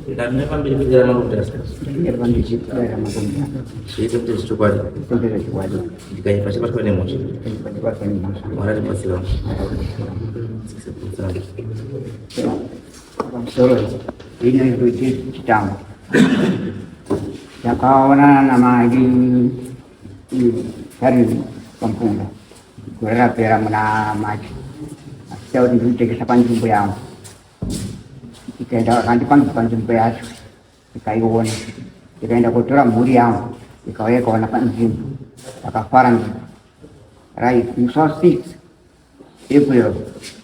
Karena kan beda-beda sama Mutasa. Dia kan di situ daerah MakundiRamwira. Itu terus coba deh. Itu dari Wadi. Jika yang pasti pas kau emosi. Tiba-tiba saya masuk. Mana di pasti bang. Orang Solo ini itu Citang. Ya kawan nama di dari kampung. Gua pera mana maju. Jauh di sini sepan jumpa yang. Jika ada kan depan jumpa ya. Jika iwan. Jika ada kotoran muriang. Jika ia kawan apa njim. Jika faran. Right, musosi. April.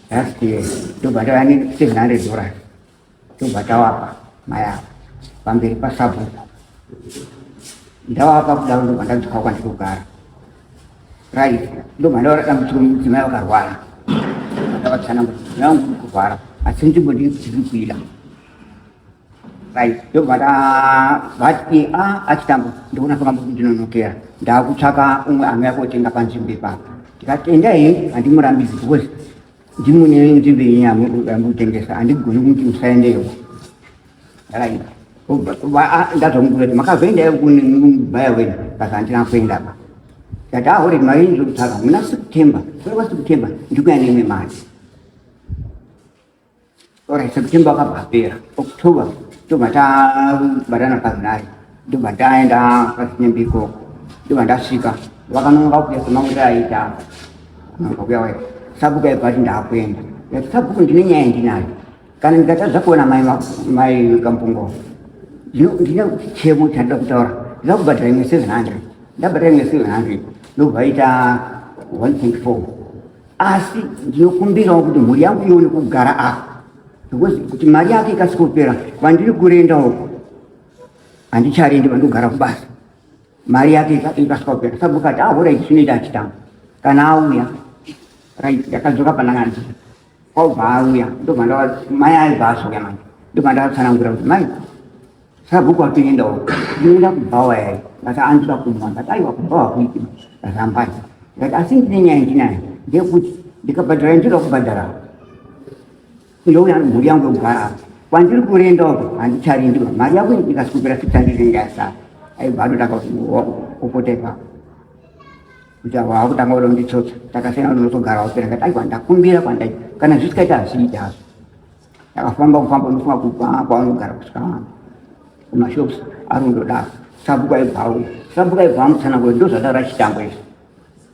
Pasti. Tu baca ini sebenarnya dua. Tu baca apa? Maya. Pambil pas sabu. Dawa apa dalam tu baca kawan tukar. Right, tu mana orang yang cuma karwala. Dapat sana yang kuara. Asin tu beri pila. Right, tu pada bagi acam. Dua nak kamu di mana kira. Dah aku cakap angin aku tinggal pancing pipa. Jika tinggal ini, andi merambil bus. Jimunya yang jibi yang aku tinggal sa. Andi gunung tinggi sendiri. Right. Dah tunggu lagi. Maka benda gunung bayar. Pasal jangan benda. Kada orang main tu cakap. Mana September. Berapa September? Juga ni memang. Orang September apa ya? Oktober. Tu macam badan apa naik. Tu badan dah kasihnya biko. Tu badan sika. Wakan kau dia semua dah ita. Kau kau sabu kau badan dah apa yang. Ya sabu pun jenis yang jenis. Kan kita sabu nama mai kampung kau. Dia cemu cendok tor. Lalu badan yang sebenarnya. Dah badan yang sebenarnya. Lu baca 1.4. Asli dia kumbi orang tu muriang pion ku gara a. Tu Maria ki kas ku pera. Banjir kurenda ho. Andi cari di bantu gara bas. Maria ki kas ku pera. Sabu kata orang sini dah citang. Kanau ya. Rai ya kan juga pandangan. Kau bau ya. Tu mana maya baso ya man. Tu mana sanang gurau mai. Sabu kau tingin dah. Dia dah bawa ya. Masa antu aku mana. Tapi aku bawa aku sampai. Dan asing ini yang jenis. Dia pun dia kepada itu aku bandara. Kalau yang muriang berukara, wanjur kuren dog, andi cari itu. Maria pun kita skupera kita di desa. Baru dah kau teka. Udah aku tanggal orang di church. Tak kasih orang itu garau. Kita kata, wanda kumbira pandai. Karena suka dah sih dah. Tak faham semua apa orang garau sekarang. Masuk arun dah. Sabu kau bau sana kau dosa dah rasa campur.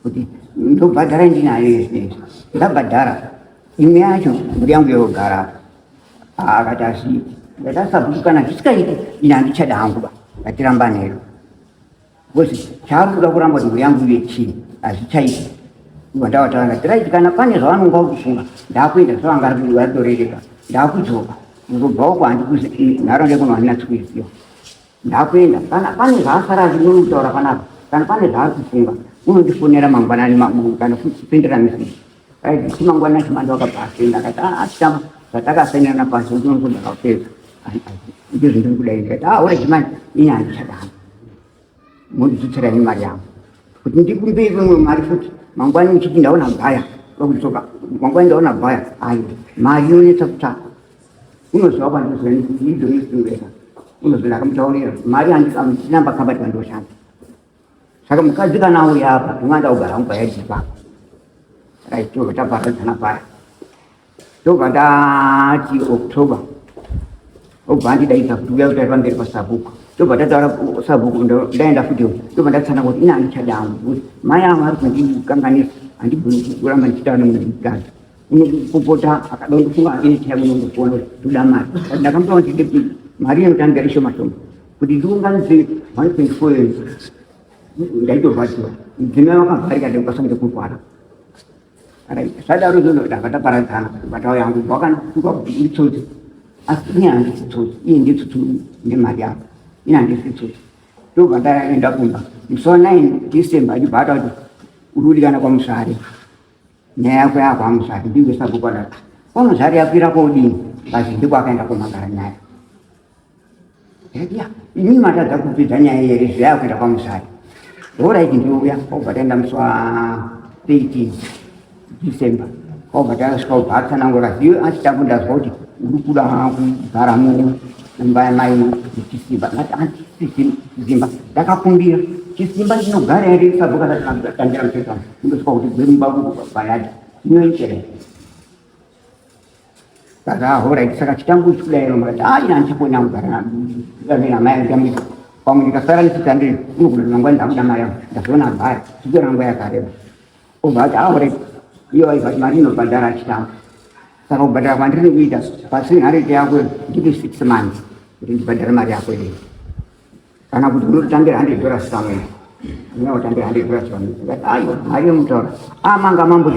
Jadi, untuk badaran jenis ini, dah badara. Ini aja, beriang biar gara. Kata si, dah sabu kan nak sekali ini nanti cedera aku bah. Kata ramban ni. Bos, cara tu orang buat beriang biar si, cai. Benda orang kata, jika nak panen orang kau sungai, dah pun dah orang garbu luar tu reda. Dah pun coba. Untuk bawa kan, itu narang dia pun mana suka itu. Dah pun dah, kan panen rasa dulu tu orang panen, kan panen dah sungai. Unu di punya ramang banani makmu kan pinteran mesti. Cuma guna cuma dua kapas. Kita kata asam. Kata kata saya nak pas untuk sudah okey. Itu sudah boleh. Kata orang cuma ini aja dah. Mungkin cara ini Maria. Kunci kunci pun Maria pun mangkuan itu tidak nak bayar. Kalau suka mangkuan tidak nak bayar. Ayo Maria ni sebab. Unu siapa tu sendiri itu mereka. Unu sudah kamu tahu ni Maria ni kamu nampak kabar dengan dosa. Saya muka juga nahu ya, cuma tahu barang bayar jiwa. Itu kita pakai tanah bayar. Itu pada di Oktober. Oh, banti dari sabuk dia udah bantir pas sabuk. Itu pada cara sabuk udah dah video. Itu pada sana buat ini anda cadang. Maya harus nanti bukan kanis. Nanti bukan mencita menentukan. Ini pupota akan untuk semua ini saya menunggu pun sudah mat. Dah kamu tahu tidak mari yang kan dari semua tu. Pudidungan si mana pun dari tu baju, jenis apa hari ada kosong itu pun parah. Ada saya dah dulu dah kata para tanah, baca yang tu bahkan juga itu aslinya itu ini itu ni Maria, ini itu. Tu kata yang dah pun. Misalnya ini Desember itu baca tu, ulu di mana kamu sehari, ni apa kamu sehari di besar bukan. Kamu sehari apa kira kau di, kasih tu bahkan aku makannya. Jadi ini macam tak kupitanya ini saya kira kamu sehari. Orang itu ya, kau pada dalam soal 18 Desember. Kau pada sekolah bahasa nanggur dia, asyik pun dah sekolah. Guru pulang aku, garamu, mbaya mai chisimba ngati chisimba ndakafundira chisimba chinogara ere sabhuka tatandira mteka ndosvika kuti gwemba bayadi inoichere saka alright saka chitangu chikudairo makati ina ndichapona kugara na mai ndambi pamwe ndikasara ndichitandiri unokuda nangwa ndakuda mai ndazoona bhaya chitora nguva yakareba obva ati alright iyo aibva mari inobhadhara chitangu saka kubhadhara kwandiri kuita pasi nharete yako ndipi 6 months kuti ndibhadhare mari yako iyi kana kuti unototambira $100 pamwe unototambira $100 pamwe aiwa mari yomutaura amanga mambo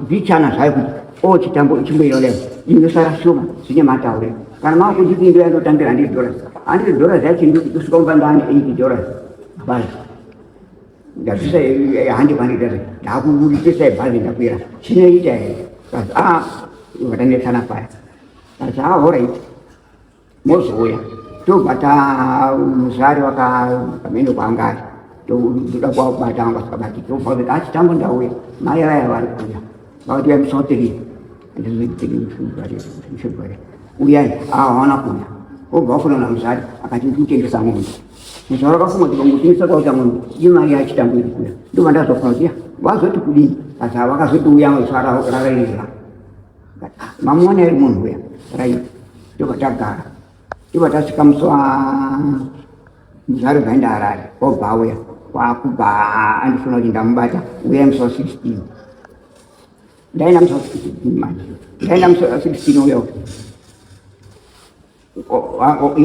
vichana zvayo kuti chitambo chimboirolevo inosara shoma zvine mataure kana maakundipindu yanotambira $100 yacho ndosvika kumba ndane $80 basi ndabvisa $100 ndakuuripesa ibhazi ndakwira chinoita here kasi vatanetsana paya kasi alright mozouya tobva muzvari wakamene kwangari toda kwabata anga sikabati tobva kuti chitambo ndauya mai vaya vari kuuya vakuti yamusotiri uyai hawana kuuya obva wafuna namuzvari akati ndikutengesa munhu muzvari wakafunga kuti pamutengesa kwauta munhu imari yachitambo iri kuya ndobva ndazofuna kuti wazoti kudini kasi vakazoti uya rarairira mamuona iri munhu uya rai ndobva tagara ndobva tasvika muzvari bvaenda harare wabva auya kwakubva andifuna kuti ndamubata uya musi wa16 ndaenda musi wa16 manje ndaenda musi wa16 uyo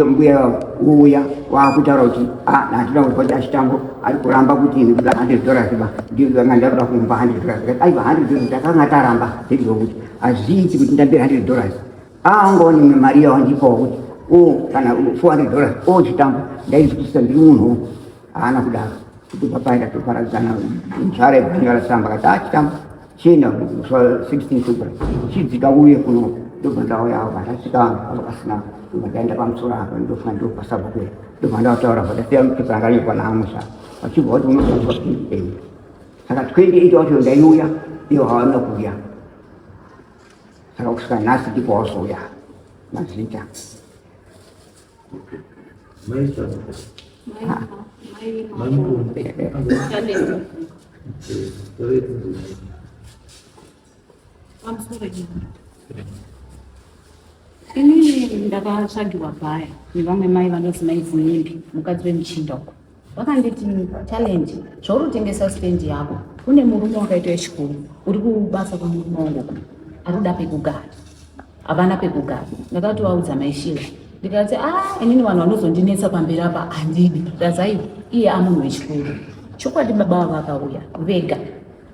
mbuya uya wakutaura kuti ndatida kuti chitambo ari kuramba kuti ini kuda $100 ba ndivanga ndakuda kumba $100 aiva $100 ndakanga taramba ndikuti azviiti kuti ndambira $100 angoni mari yawandipawo kuti kana $400 chitambo ndaizvikuisa ndiri munhu haana kudaro kuti papaenda toparadzana muzvara ibhanyara samba kati chitambo chienda 16 super chidzika uye kuno ndobva ndauya vandasvika vakasina ndaenda pamusoro apa ndofuna ndopasabhukwera ndobva ndataura vadasiya mupepa anganyepa namusha vachibva kuti unozoa 28 saka 28 wacho ndaiuya iyo hawana kuuya saka kusvika nhasi ndipo wazouya mazita inini ndakatsvagiwa bhaya nevamwe mai vanozi maidzi nyimbi mukadzi wemuchinda uko vakanditi challenge zvauri kutengesa stendi yako kune murume wakaita wechikuru uri kubasa kwemurume wangu arikuda pekugara havana pekugara ndakatovaudza maishira ndikati inini vanhu vanozondinetsa pamberi apa handidi razai iye amunhu wechikuru chokwadi baba vavo vakauya vega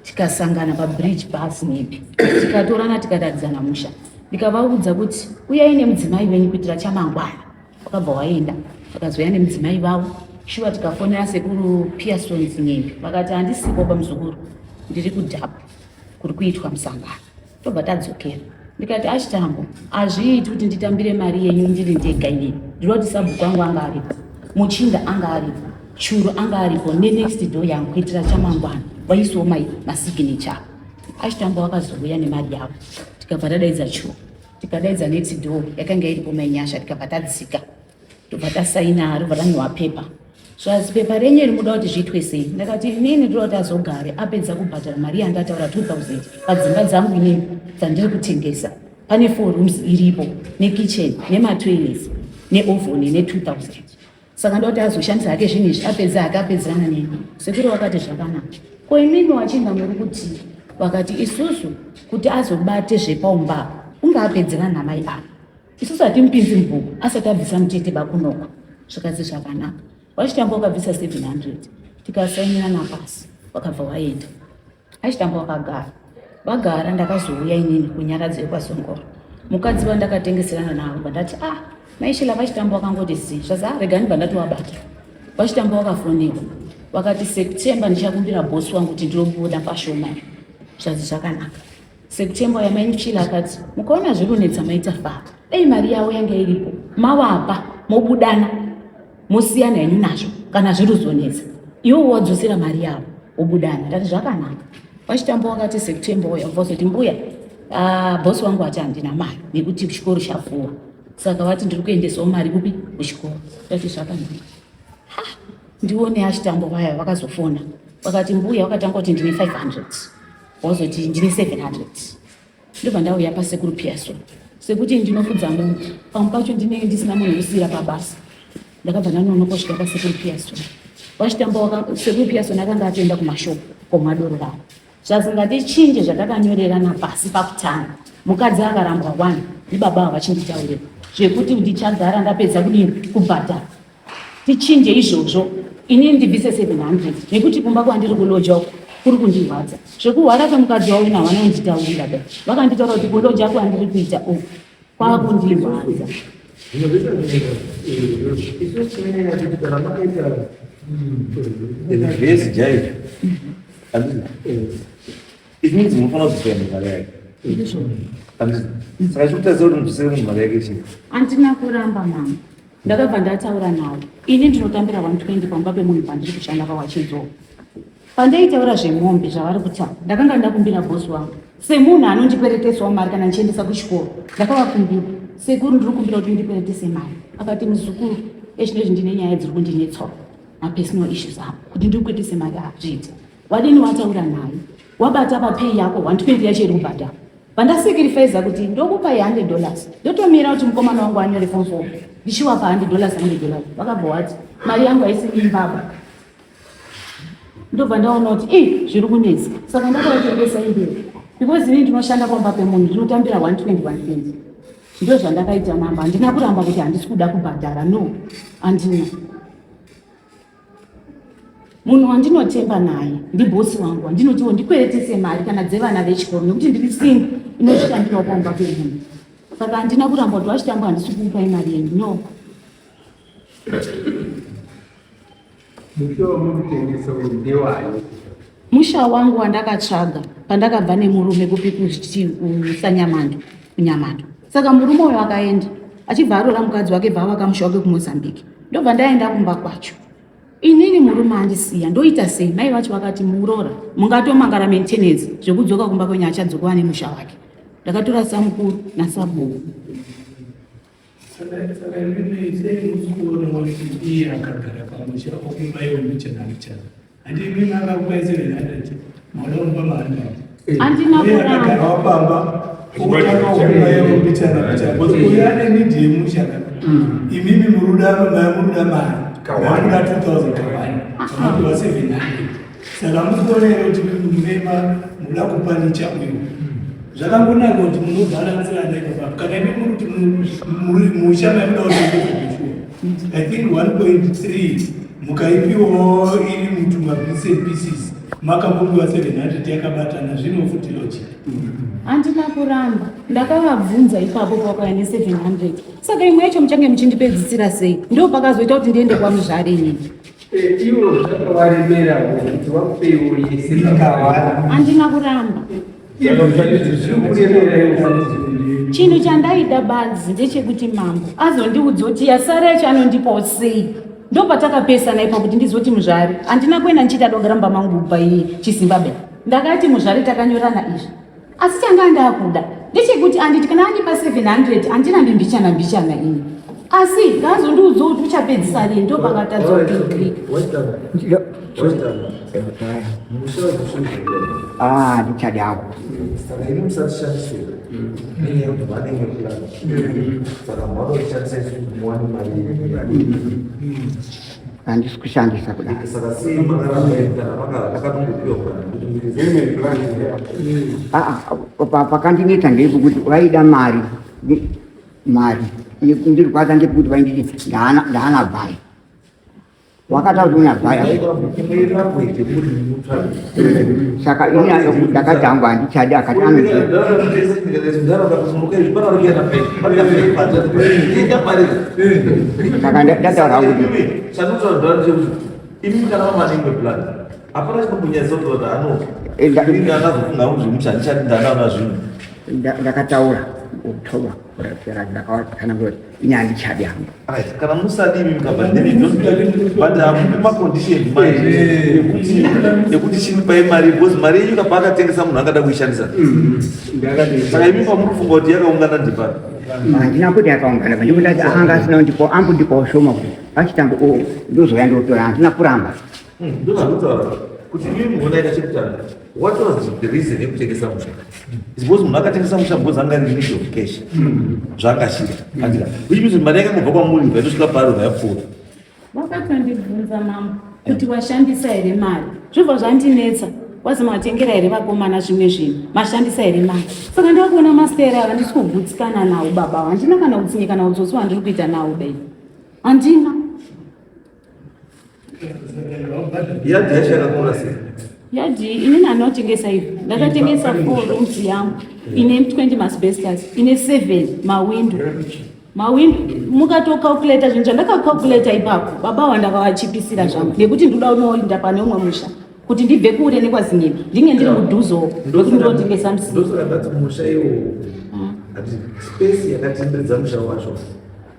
tikasangana pabridge bus nepi tikatorana tikatadzana musha ndikavaudza kuti uyai nemudzimai wenyu kuitira chamangwana wakabva waenda vakazoya nemudzimai vavo shuwa tikafonera sekuru Pearsons nyembe vakati handisipo pamuzukuru ndiri kudhapu kuri kuitwa musangano tobva tadzokera ndikati achitambo hazviiti kuti nditambire mari yenyu ndiri ndega inini ndinoti sabhuku angu anga aripo muchinda anga aripo churu anga aripo nenext door yangu kuitira chamangwana waisawo masignature achitambo vakazouya nemari yavo tikabva tadaidza churu tikadaidza next door yakanga iripo mainyasha tikabva tadzika tobva tasaina robva tanyorwa pepa zvazi pepa renyu rinoda kuti zviitwe sei ndakati inini ndinoda kuti azogare apedza kubhadhara mari yandataura 2000 padzimba dzangu inini dzandiri kutengesa pane 4 rooms iripo nekitchen nematoilets neovhoni ne2000 saka ndoda kuti azoshandisa hake zvinhu izvi apedza hake apedzerana neni sekuru wakati zvakanaka ko imimi wachinda muri kuti vakati isusu kuti azobate zvepaumba unga apedzerana namai avo isusu hatimupinzi mubhuku asati abvisa mutete bakunoko zvikadzi zvakanaka wachitambo wakabvisa 700 tikasainirana pasi wakabva waenda achitambo wakagara vagara ndakazouya inini kunyaradzi yekwasongoro mukadzi vandakatengeserana navo vandati maishila vachitambo wakangoti zii zvazi rega ndibva ndatovabata vachitambo wakafonera vakati September ndichakumbira bosi wangu kuti ndirobuda pashoma zvazi zvakanaka September yamainchila akati mukaona zviri kunetsa maita fa dai mari yavo yanga iripo mavapa mobudana mosiyana henyu nazvo kana zviri kuzonetsa iwo wadzosera mari yavo wobudana ndati zvakanaka vachitambo wakati September uya vozoti mbuya bosi wangu ati handina mari nekuti chikoro chavhuwa saka vati ndiri kuendesawo mari kupi kuchikoro. Ndati zvakanaka. Ndione achitambo vaya vakazofona vakati mbuya vakatanga kuti ndine 500 wazoti ndine 700. Ndobva ndauya pasekuru Piaso sekuti ndinofudza munhu pamwe pacho ndinenge ndisina munhu usira pabasa. Ndakabva ndanonoka kusvika pasekuru Piaso. Vachitambo sekuru Piaso akanga atoenda kumashopu komadoro ravo zvazingandichinje zvatakanyorerana pasi pakutanga. Mukadzi akarambwa 1 ndibaba vachinditaurira zvekuti ndichagara ndapedza kudini kubhadhara tichinje izvozvo inini ndibvise 700 nekuti kumba kwandiri kuloja kuri kundirwadza zvekurwara kwemukadzi wavo navo vanonditaurira da vakanditaura kuti kuloja kwandiri kuita kwakundirwadza. It means munofana kuzvifenda mari yake. Saka chikutaridza kuti mubvisire munhu mari yake chii? Handina kuramba mama. Ndakabva ndataura nawo. Ini ndinotambira 120 pamba pemunhu pandiri kushanda pawachidzoka. Pandaitaura zvemombe zvavari kutaura, ndakanga ndakumbira bhosi wangu. Semunhu anondikweretesawo mari kana ndichiendesa kuchikoro. Ndakavakumbira. Sekuru ndiri kumbira kuti ndikweretese mari. Akati muzukuru, ezvinezvi ndine nyaya dziri kundinetsawo. Mapersonal issues apo. Kuti ndikweretese mari azviite. Wadini wataura naye. Wabata papei yako 120 yacho iri kubhadhara. Pandasacrifice kuti ndokupa $100. Ndotomira kuti mukomana wangu anyore form 4. Ndichiwapa $100. Vakabva vati mari yangu haisi imbaba. Ndobva ndaona kuti zviri kunetsa. Saka ndakatengesa imberi. Because ini ndinoshanda pamba pemunhu ndinotambira 120. Ndizvo zvandakaita mamba. Handina kuramba kuti handisi kuda kubhadhara. No, handina. Munhu wandinotemba naye ndibhosi wangu wandinotiwo ndikweretese mari kana dzevana vechikoro nekuti ndiri single inoshandirawo pamba pemunhu. Saka handina kuramba kuti wachitamba handisi kukupai mari yenyu. No. Musha wangu wandakatsvaga pandakabva nemurume kupi kuSanyamando kuNyamando. Saka murume uyo akaenda achibva arora mukadzi wake bva vakamusha wake kuMozambique. Ndobva ndaenda kumba kwacho. Inini murume andisiya ndoita sei mai vacho vakati murora mungatomangara maintenance zvekudzoka kumba kwenyu achadzoka nemusha wake. Ndakatora samukuru nasabhuku. Andina kuramba. Imimi muruda mari. Kawana 2000 kawana. Kawana 700. Saka mukonero kuti mumema muda kupanicha uyu. Zvakangona kuti munobhalansira ndiko kana kuti mushama muda kuti I think 1.3 mukaipiwa iri mutu pieces. Makambombiwa 700 yakabatana zvino futi lochi. Handina kuramba. Ndakavabvunza ipapo kwakaine 700. Saka imwe yacho muchange muchindipedzisira sei? Ndo pakazoita kuti ndiende kwamuzvare inini. Iwo zvakavaremera kuti wakupewo yesikakawara. Handina kuramba. Chinhu chandaida badzi ndechekuti mambo azondiudza kuti yasara yacho anondipawo sei. Ndo patakapesana ipapo kuti ndizoti muzvare. Handina kuenda ndichida dogoramba mangu paChizimbabwe. Ndakati muzvare takanyorana izvi. Asi changa ndakuda ndechekuti anditi kana andipa 700 handina mbichana ini. Asi ngazondiudza kuti uchapedzisa rini ndo pakatadzwa kuti ndichadako. Saka ini musatishamisira. Ini kuti vanenge kulala. Saka mwanoshandisa muwane mari. Handisi kushandisa kudai. Saka sei makaramba akatongopiwa pakandineta ngepekuti vaida mari ndiri kwaza ngepekuti vainditi ndaana bhaya wakataura kuti una bhaya. Saka ini ndakatangwa handichadi akati saka ndataura kuti ini kana maningi plan. Apana chinokunyadzisa kuti ano inga akazofunga kuti zvimushandisha ndana nazvino. Ndakataura Oktoba kurapera ndakawatana kuti ini handichadi hangu. Kana musadimi mukabhadhiri but macondition ekuti chinipai mari because mari yenyu kabva akatengesa munhu angada kuishandisa. Saka imi pamuri kufunga kuti yakaungana ndipani. Andina kuti akaungana ndikuti akanga asina ndipo ambu ndipo shoma kuti achitambo ndozoya ndotora andina kuramba. Kuti mimi muonaita chekutanga. What was the reason yekutengesa musha? Suppose munhu akatengesa musha because anga ane need of cash. Zvakashira. Andika. Which means mari yakangobva kwamuri vaitosvika paro vayapfuura. Vakatondibvunza mama kuti washandisa here mari. Zvobva zvandinetsa. Wazi matengera here vakomana zvimwe zvinhu. Mashandisa here mari. Saka ndakakuona mastera ava ndisi kugutsikana nawo baba. Handina kana kutsinye kana utsotsi wandiri kuita nawo dai. Handina. Yadhi yacho yakakura sei? Yadhi inini anotengesa ivi. Ndakatengesa 4 rooms yangu ine 20 masbestas, ine 7 mawindo. Mawindo mukatocalculata zvinhu zvandakacalculata ipapo baba wandakavachipisira zvangu nekuti ndoda unoinda pane umwe musha kuti ndibve kure nekwazinyembe ndinge ndiri mudhuzo ndokuti ndotengesa musika. Ndosaka ndati musha iwo ati space yakatendedza musha wacho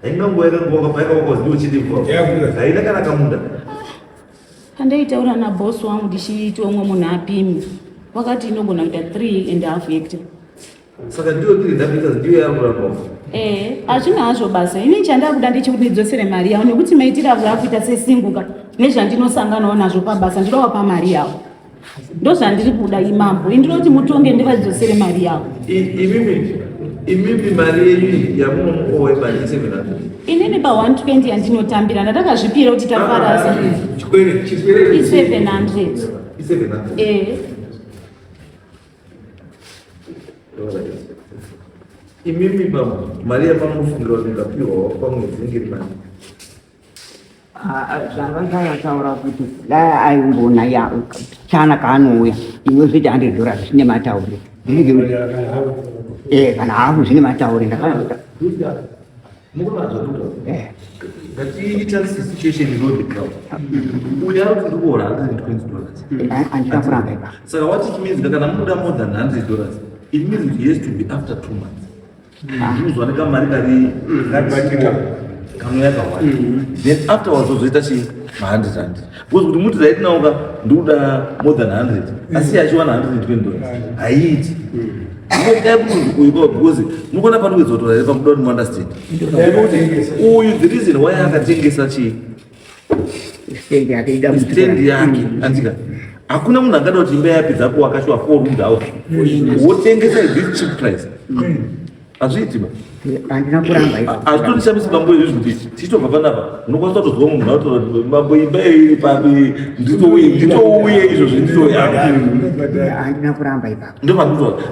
haingango yakangoka paikavakozi ndiwo chidikwa haina kana kamunda. Kandaitaura nabosi wangu ndichiti omwe munhu apimi wakati inogona kuita 3.5 hectare. Saka ndiyo ndiri ndapita ndiyo yakurapa. Hazvina hazvo basa ini chandakuda ndechikuti ndidzosere mari yavo nekuti maitiro avo akuita sesinguka nezvandinosanganawo nazvo pabasa ndinowa pamari yavo ndozvandiri kuda imambo indinoti mutonge ndivadzidzosere mari yavo. Imimi mari yenyu yamunomuowe mari 700. Inini pa120 yandinotambira ndatakazvipira kuti tafarasa i700. Imimi mari yapamunofungira kuti ndapihwa pamwedzi ngiri mari. Zvavangataura kuti dai aimbona chana kaanouya imwe zviti $100 zvine matauri kana hafu zvine matauri ndakaita ngatiita situation inodhikao uya ari kuti ndikuora $120. Andina kuramba ipa. Saka what it means kana munoda more than $100 it means it has to be after 2 months. Ndinozwaneka mari kari kamwe yakawanda then afterwards ozoita chi $100 because kuti muti zaitinauka ndikuda more than 100 asi yachiwana $120 haiiti because mukona panokuzotora here pamuda kuti muunderstand uyu the reason why akatengesa chi stand yake andika hakuna munhu angada kuti imba yapedza kuwakashuwa 4 rooms house wotengesa this cheap price hazviitima. Andina kuramba ipa. Hazvitondishamisi Bambo izvi kuti tichitobva panapa unokwanisa kutozwa munhu unotaura kuti Bambo imba iri papi nditouye izvozvo nditoyako. Andina kuramba ipa.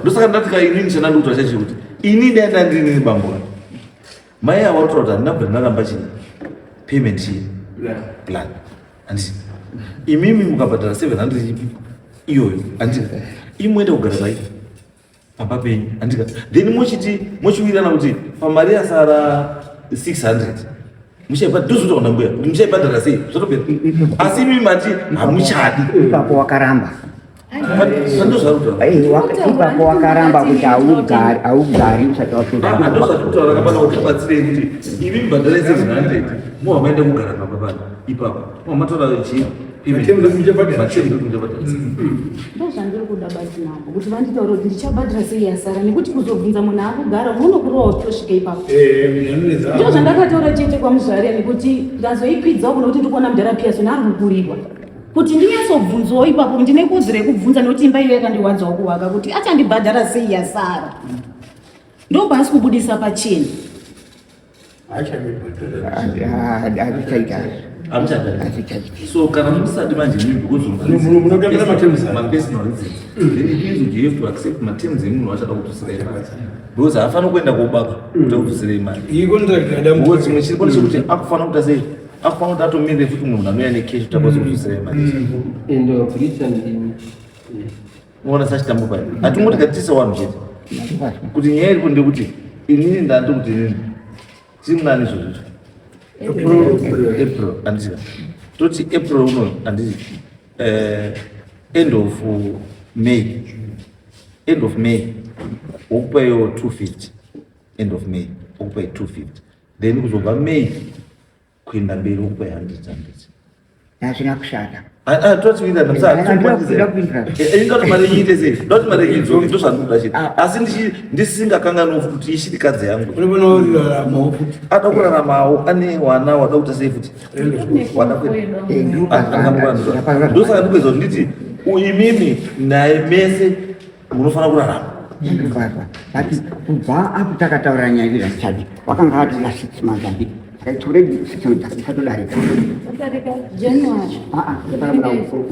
Ndosaka ndatika inini chandandikutora chacho kuti inini daenda ndinini Bambo mai ava kutaura kuti handina kubva ndaramba chii payment chii plan handisi imimi mukabhadhara 700 iyoyo handika imwende kugara pai pamba penyu andika then mochiwirirana kuti pamari yasara 600 muchaibhadhara kuna mbuya kuti muchaibhadhara sei zvotopera asi imi mati hamuchadi ipapo wakaramba ipapo wakaramba kuti haugari usati wasvika kapana kuti batsirei kuti imi mbhadhara 700 mowa maende kugara pamba pano ipapo mamatora chii ndozvandiri kuda basi navo kuti vanditaura kuti ndichabhadhara sei yasara nekuti kuzobvunza munhu akugara munokurova kutosvika ipapo ndo zvandakataura chete kwamuzvaria nekuti ndazoikwidzawo kuno kuti ndikuona mudharapiyaso naari kukurirwa kuti ndinyatsobvunzawo ipapo ndine kodzero yekubvunza nekuti imba iyo yakandiwanzawo kuvaka kuti achandibhadhara sei yasara ndo basi kubudisa pachena so kana musati manje munogara personal reasons then it means that you have to accept terms emunhu wachada kutusira imari because hafanira kuenda kobaka kuti kutusira imari because chimwe chiri kone chekuti akufanira kuita sei akufanira kuti atomirire futi munhu anouya necash kuti akwanise kutusira imari unoona sachitambo pai hatingoti katisa wanhu chete kuti nyaya iripo ndekuti inini ndati kuti inini chimnani izvozvo April andisi toti April uno andisi end of May okupayo 250 end of May okupayo 250 then kuzobva May kuenda mberi okupayo 100 hazvina kushata tochiita ndoti mari iite sei ndoti mari idzoke ndozvandoda chii asi ndisingakanganwa kuti ishiri kadzi yangu ada kuraramawo ane wana wada kuita sei futi ndosaka ndipedza kuti nditi imimi naye mese munofanira kurarama kubva apo takataura nyaya izvezvachadi wakanga watora 6 months anditi kaitore 6 months isatodarika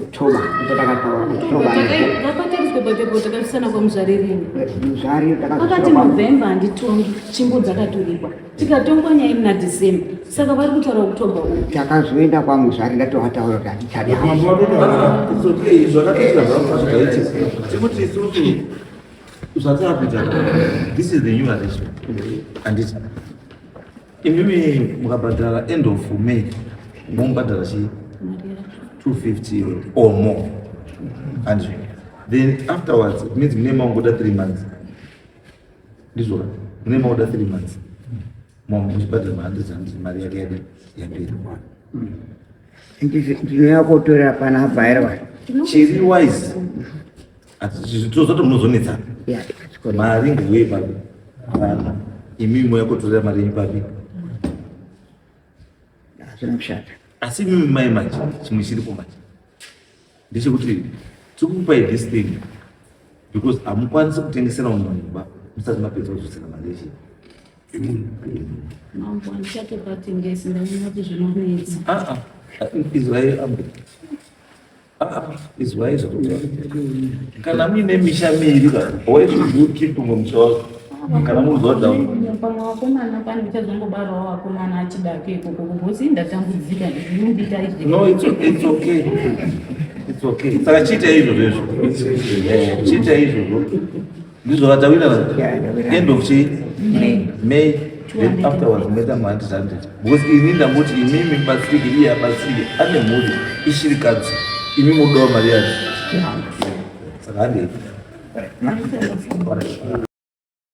Oktoba akati November handitongi chimbo dzakaturikwa tikatongwa nyaya muna December saka vari kutaura Oktoba uyu takazoenda kwamuzvari ndatovataura kuti hatichadi chekuti isusu zvataakuita this is the new arrangement anditi imimi mukabhadhara end of May mumubhadhara chii 250 or more and then afterwards it means mune maungoda 3 months ndizvoka mune maungoda 3 months muchibhadhara ma100 mari yake yade yapera ndinoyakotorera panapa here chiri wise tozoto munozonetsana mari ngeuye papi imimi moyakotorera mari yenyu papi zvinoshata asi imimi mai manje chimwe chiripo manje ndechekuti tikukupai this thing because hamukwanisi kutengesera munhu nyumba musati mapedza kuzosera mari yeshe Israel kana muine misha miri waizvudukipumwe musha wako kana muzoda pamwe wakomana pane ndichazongobarawo wakomana achidake ikoko kugosi ndatambudzika ndinombita izvi no it's okay saka chiita izvozvo chiita izvozvo ndizvo vatawira end of May then afterwards meta ma100 because ini ndangoti imimi batsirike iye abatsirike ane mhuri ishiri kadzi imi mudowa mari yacho saka handei